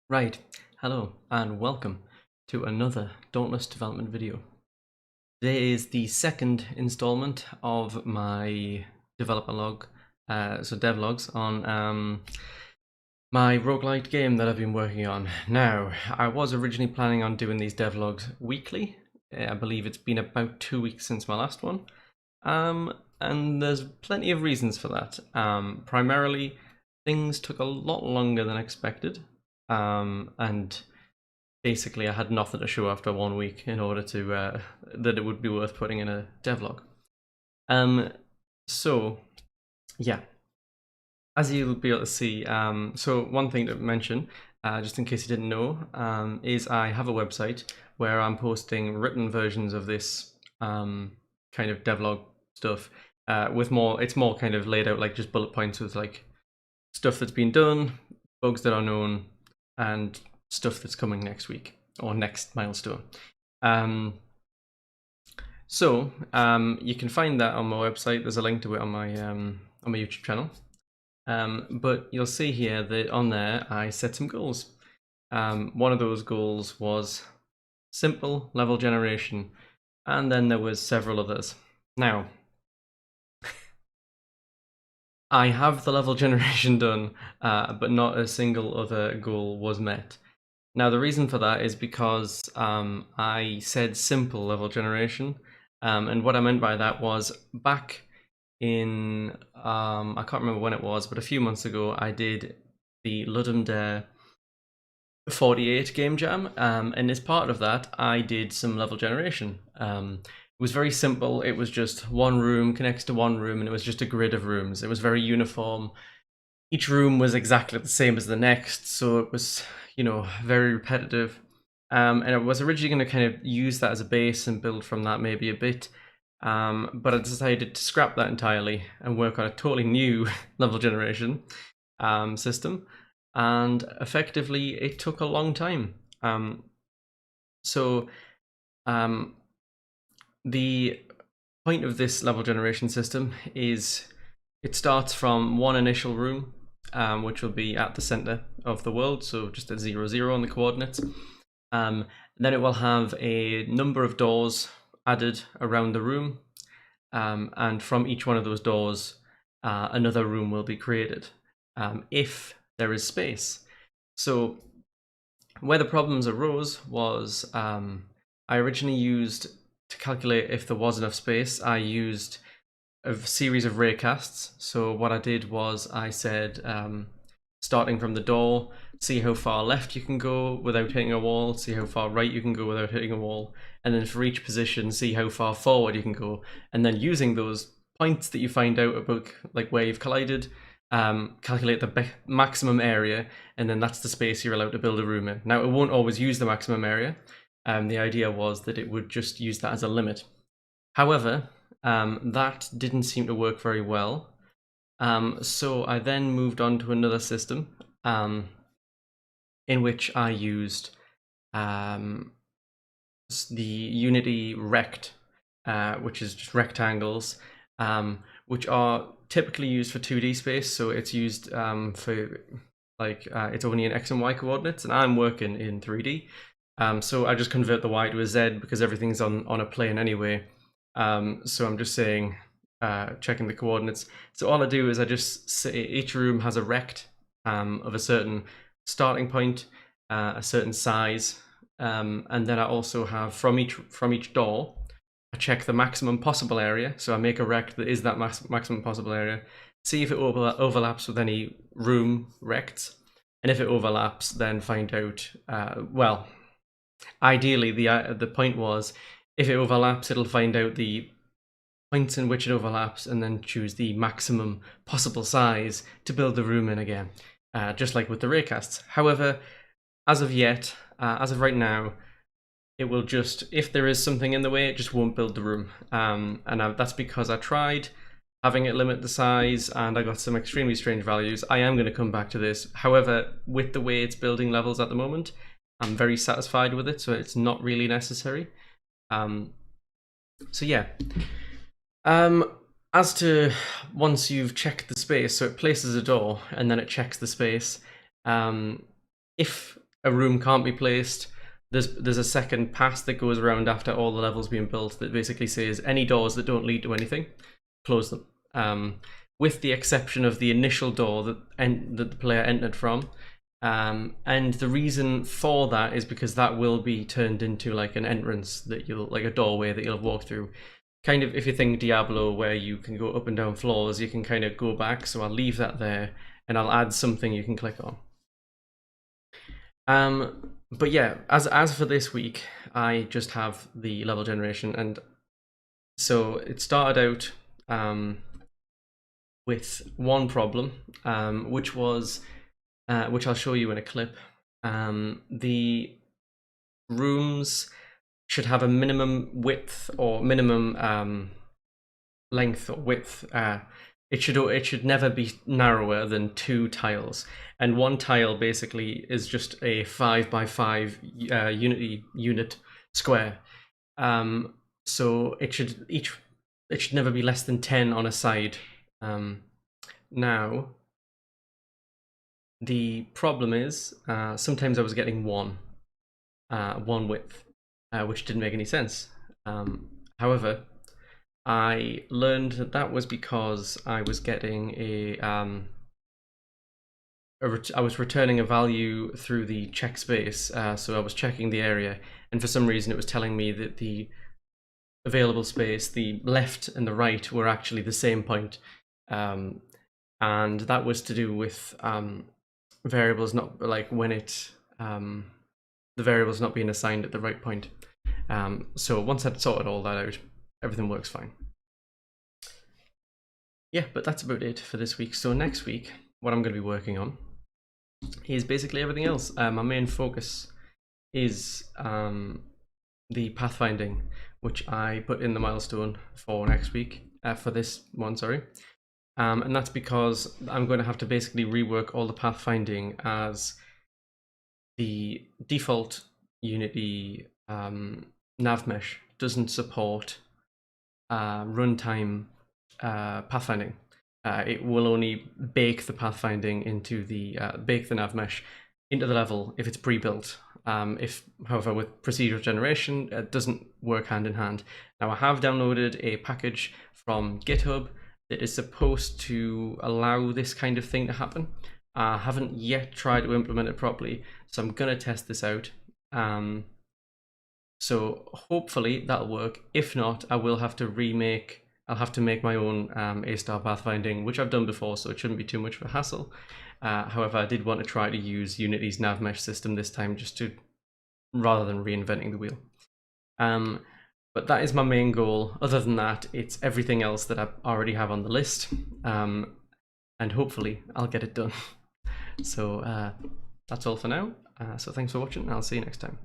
Right, hello and welcome to another Dauntless development video. Today is the second installment of my developer log, devlogs on my RogueLite game that I've been working on. Now, I was originally planning on doing these devlogs weekly. I believe it's been about 2 weeks since my last one. And there's plenty of reasons for that. Primarily, things took a lot longer than expected. And basically I had nothing to show after 1 week in order to that it would be worth putting in a devlog. So yeah, as you'll be able to see, so one thing to mention, just in case you didn't know, is I have a website where I'm posting written versions of this kind of devlog stuff with more, it's more kind of laid out like just bullet points with like stuff that's been done, bugs that are known, and stuff that's coming next week or next milestone. You can find that on my website. There's a link to it on my YouTube channel. But you'll see here that on there I set some goals. One of those goals was simple level generation, and then there was several others. Now, I have the level generation done, but not a single other goal was met. Now, the reason for that is because I said simple level generation, and what I meant by that was back in, I can't remember when it was, but a few months ago, I did the Ludum Dare 48 game jam, and as part of that, I did some level generation. It was very simple. It was just one room connects to one room, and it was just a grid of rooms. It was very uniform. Each room was exactly the same as the next, so it was, very repetitive. And I was originally going to kind of use that as a base and build from that maybe a bit. But I decided to scrap that entirely and work on a totally new level generation system. And effectively, it took a long time. The point of this level generation system is it starts from one initial room, which will be at the center of the world, so just at 0, 0 on the coordinates. Then it will have a number of doors added around the room, and from each one of those doors, another room will be created, if there is space. So where the problems arose was I originally used, to calculate if there was enough space, I used a series of raycasts. So what I did was I said, starting from the door, see how far left you can go without hitting a wall, see how far right you can go without hitting a wall, and then for each position, see how far forward you can go, and then using those points that you find out about like where you've collided, calculate the maximum area, and then that's the space you're allowed to build a room in. Now, it won't always use the maximum area. The idea was that it would just use that as a limit. However, that didn't seem to work very well. So I then moved on to another system in which I used the Unity rect, which is just rectangles, which are typically used for 2D space. So it's used for it's only in X and Y coordinates, and I'm working in 3D. So I just convert the Y to a Z because everything's on a plane anyway. So I'm just saying, checking the coordinates. So all I do is I just say each room has a rect of a certain starting point, a certain size, and then I also have from each door, I check the maximum possible area. So I make a rect that is that maximum possible area, see if it overlaps with any room rects, and if it overlaps, then find out, well, ideally the point was, if it overlaps, it'll find out the points in which it overlaps and then choose the maximum possible size to build the room in again, just like with the raycasts. However, as of right now, it will just, if there is something in the way, it just won't build the room. That's because I tried having it limit the size and I got some extremely strange values. I am going to come back to this. However, with the way it's building levels at the moment, I'm very satisfied with it, so it's not really necessary. So yeah. As to once you've checked the space, so it places a door and then it checks the space. If a room can't be placed, there's a second pass that goes around after all the levels being built that basically says any doors that don't lead to anything, close them. With the exception of the initial door that the player entered from. And the reason for that is because that will be turned into like an entrance that like a doorway that you'll walk through. Kind of, if you think Diablo, where you can go up and down floors, you can kind of go back. So I'll leave that there, and I'll add something you can click on. But yeah, as for this week, I just have the level generation, and so it started out with one problem, which was, which I'll show you in a clip. The rooms should have a minimum width or minimum length or width. It should never be narrower than 2 tiles, and 1 tile basically is just a 5x5 unit square. So it should never be less than 10 on a side. Now the problem is sometimes I was getting one width, which didn't make any sense. However, I learned that was because I was getting I was returning a value through the check space, so I was checking the area, and for some reason it was telling me that the available space, the left and the right, were actually the same point, and that was to do with variables not like when it the variables not being assigned at the right point. So once I'd sorted all that out, everything works fine. Yeah, but that's about it for this week. So next week, what I'm going to be working on is basically everything else. My main focus is the pathfinding, which I put in the milestone for next week, for this one, sorry. And that's because I'm going to have to basically rework all the pathfinding, as the default Unity nav mesh doesn't support runtime pathfinding. It will only bake the pathfinding into the bake the nav mesh into the level if it's pre-built. However, with procedural generation, it doesn't work hand in hand. Now, I have downloaded a package from GitHub that is supposed to allow this kind of thing to happen. I haven't yet tried to implement it properly, so I'm going to test this out. So hopefully that'll work. If not, I will have to I'll have to make my own A-star pathfinding, which I've done before, so it shouldn't be too much of a hassle. However, I did want to try to use Unity's nav mesh system this time, rather than reinventing the wheel. But that is my main goal. Other than that, it's everything else that I already have on the list, and hopefully I'll get it done. So that's all for now. So thanks for watching, and I'll see you next time.